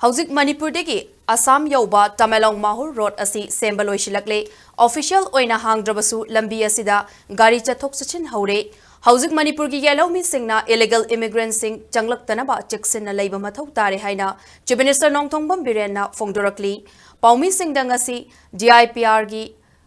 Hauzik Manipur degi Assam yauba Tamelong Mahur Road asi semba loisilakle official oina hangdrabasu lambi asida gari chathok chachin haure Hauzik Manipur gi Yelhoumee Singna illegal immigrants sing changlaktanaba Checksinna leiba mathau tare haina Chief Minister Nongthongbam Biren na phongdorakli Paumi Singdang asi DIPR gi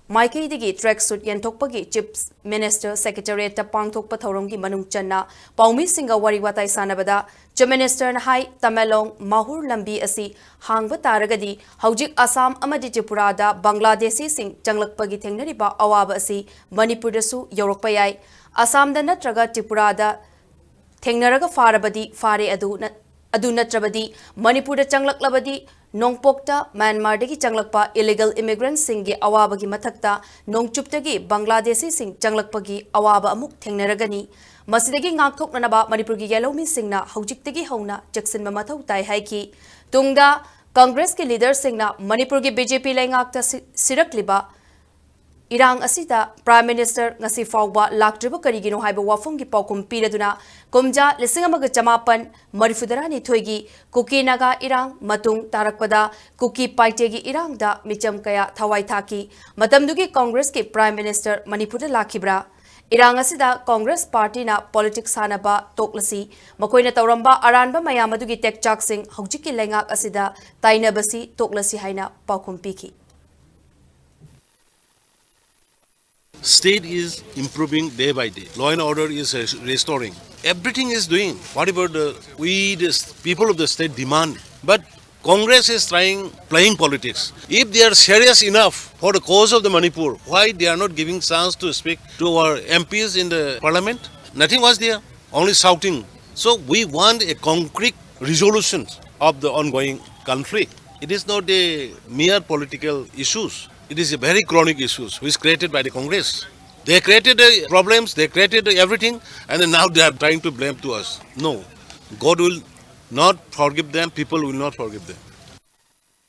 Maikei digi tracksuit yenthokpagi Chief Minister Secretariat ta pangthokpa thoronggi manung channa Paumi Singa wari watai sanabada Chief Minister na hai Tamelong Mahur lambi asi hangba taragadi Haujik Assam amadi Tripura da Bangladeshi sing changlakpagi thengnariba awaba asi Manipur dasu yorokpa yai Assam da natraga Tripura da thengnaraga farabadi fare adu natrabadi Manipur da changlaklabadi Nongpokta Myanmar dagi changlakpa illegal immigrants singi awaba gi mathakta Nongchuptagi Bangladeshi sing changlakpagi awaba amuk thengnaragani Masidagi ngakthoknanaba Manipur gi Yelhoumee Singna haujiktagi hauna Checksinba mathau tai haiki tungda Congress ki leader singna Manipur gi BJP lengakta sirakliba Irang asida Prime Minister ngasi fawba laktriba karigino haiba wafum gi paukum piraduna kumja lisingamaga jamapan marifudarani thoigi kuki naga irang matung tarakpada kuki paite gi irang da micham kaya thawai thaki matamdugi Congress ki Prime Minister Manipur da lakhibra Irang asida Congress Party na politics sanaba toklasi makoina tawramba aranba mayamadugi tekchak sing haujiki lengak asida tainabasi toklasi haina paukum piki State is improving day by day. Law and order is restoring. Everything is doing whatever the people of the state demand. But Congress is playing politics. If they are serious enough for the cause of the Manipur, why they are not giving chance to speak to our MPs in the parliament? Nothing was there, only shouting. So we want a concrete resolution of the ongoing conflict. It is not a mere political issues. It is a very chronic issue which is created by the Congress. They created the problems, they created everything, and then now they are trying to blame to us. No, God will not forgive them, people will not forgive them.